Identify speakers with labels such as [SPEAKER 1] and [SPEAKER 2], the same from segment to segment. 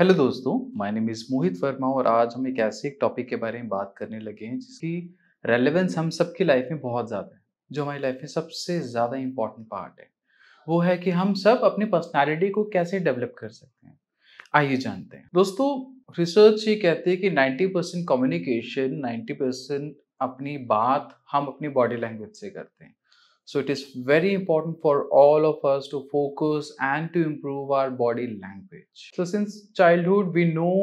[SPEAKER 1] Hello दोस्तों, my name is मोहित वर्मा और आज हम एक ऐसे एक टॉपिक के बारे में बात करने लगे हैं जिसकी रेलेवेंस हम सबकी लाइफ में बहुत ज़्यादा है, जो हमारी लाइफ में सबसे ज़्यादा इम्पोर्टेंट पार्ट है। वो है कि हम सब अपनी पर्सनैलिटी को कैसे डेवलप कर सकते हैं। आइए जानते हैं। दोस्तों, रिसर्च ये कहती है कि 90% कम्युनिकेशन, 90% अपनी बात हम अपनी बॉडी लैंग्वेज से करते हैं। So it is very important for all of us to focus and to improve our body language. So since childhood we know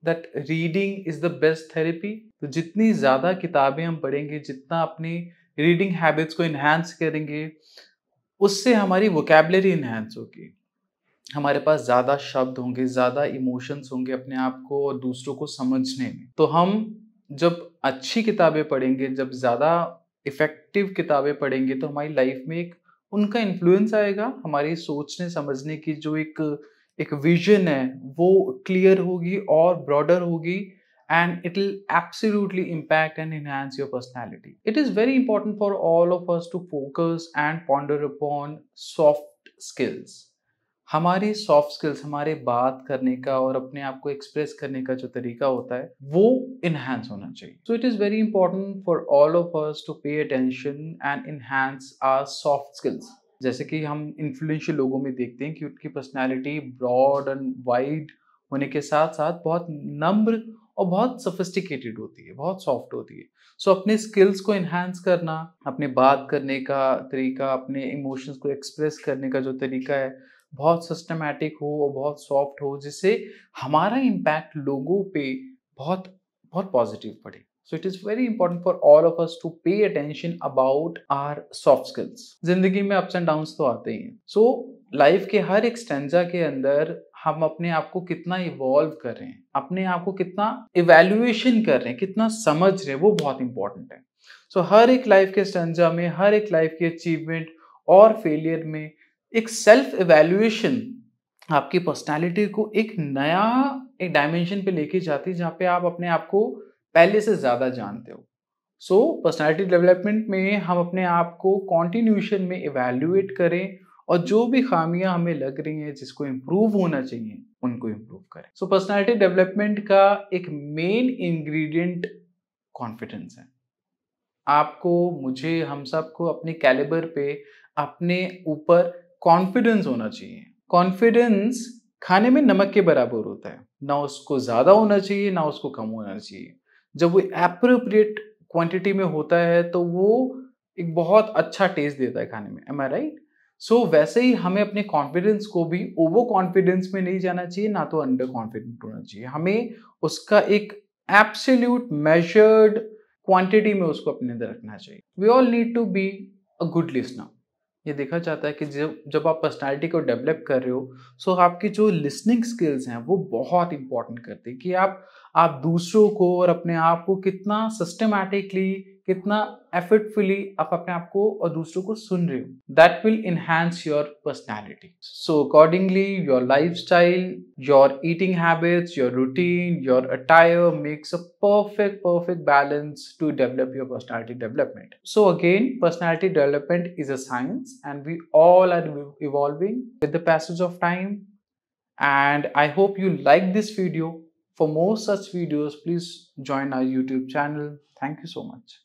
[SPEAKER 1] that reading is the best therapy. तो जितनी ज़्यादा किताबें हम पढ़ेंगे, जितना अपनी रीडिंग हैबिट्स को इन्हांस करेंगे, उससे हमारी वोकेबलरी इन्हांस होगी। हमारे पास ज़्यादा शब्द होंगे, ज़्यादा इमोशंस होंगे अपने आप को और दूसरों को समझने में। तो हम जब अच्छी किताबें पढ़ेंगे, जब ज़्यादा इफ़ेक्टिव किताबें पढ़ेंगे तो हमारी लाइफ में एक उनका इन्फ्लुएंस आएगा, हमारी सोचने समझने की जो एक विज़न है वो क्लियर होगी और ब्रॉडर होगी and it will absolutely impact and enhance your personality. It is very important for all of us to focus and ponder upon soft skills. हमारी सॉफ्ट स्किल्स, हमारे बात करने का और अपने आप को एक्सप्रेस करने का जो तरीका होता है वो इन्हांस होना चाहिए। So it is very important for all of us to pay attention and enhance our soft skills. जैसे कि हम इन्फ्लुएंशियल लोगों में देखते हैं कि उनकी पर्सनैलिटी ब्रॉड एंड वाइड होने के साथ साथ बहुत नम्र और बहुत सोफिस्टिकेटेड होती है, बहुत सॉफ्ट होती है। सो अपने स्किल्स को इन्हांस करना, अपने बात करने का तरीका, अपने इमोशंस को एक्सप्रेस करने का जो तरीका है बहुत सिस्टमैटिक हो और बहुत सॉफ्ट हो, जिससे हमारा इम्पैक्ट लोगों पे बहुत बहुत पॉजिटिव पड़े। So it is very important for all of us to pay attention about our soft skills. जिंदगी में अप्स एंड डाउन्स तो आते ही हैं। सो लाइफ के हर एक स्टेंजा के अंदर हम अपने आप को कितना इवॉल्व कर रहे हैं, अपने आप को कितना इवेल्युएशन कर रहे हैं, कितना समझ रहे हैं, वो बहुत इंपॉर्टेंट है। सो हर एक लाइफ के स्टेंजा में, हर एक लाइफ की अचीवमेंट और फेलियर में एक सेल्फ इवैल्यूएशन आपकी पर्सनैलिटी को एक डायमेंशन पे लेके जाती है जहाँ पे आप अपने आप को पहले से ज़्यादा जानते हो। सो पर्सनैलिटी डेवलपमेंट में हम अपने आप को कॉन्टिन्यूशन में इवैल्यूएट करें और जो भी खामियां हमें लग रही हैं जिसको इम्प्रूव होना चाहिए उनको इम्प्रूव करें। सो पर्सनैलिटी डेवलपमेंट का एक मेन इंग्रेडिएंट कॉन्फिडेंस है। आपको, मुझे, हम सबको अपने कैलिबर पे अपने ऊपर कॉन्फिडेंस होना चाहिए। कॉन्फिडेंस खाने में नमक के बराबर होता है, ना उसको ज़्यादा होना चाहिए ना उसको कम होना चाहिए। जब वो एप्रोप्रिएट क्वांटिटी में होता है तो वो एक बहुत अच्छा टेस्ट देता है खाने में। एम आई राइट? सो वैसे ही हमें अपने कॉन्फिडेंस को भी ओवर कॉन्फिडेंस में नहीं जाना चाहिए, ना तो अंडर कॉन्फिडेंट होना चाहिए। हमें उसका एक एब्सोल्यूट मेजर्ड क्वांटिटी में उसको अपने अंदर रखना चाहिए। We all need to be a good listener. ये देखा जाता है कि जब जब आप पर्सनालिटी को डेवलप कर रहे हो, सो आपकी जो लिसनिंग स्किल्स हैं वो बहुत इंपॉर्टेंट करती है कि आप दूसरों को और अपने आप को कितना सिस्टमैटिकली, कितना एफर्टफुली आप अपने आप को और दूसरों को सुन रहे हो। That will enhance your personality. So accordingly your life style, your eating habits, your routine, your attire makes a perfect balance to develop your personality development. So again, personality development is a science and we all are evolving with the passage of time. And I hope you like this video. For more such videos, please join our YouTube channel. Thank you so much.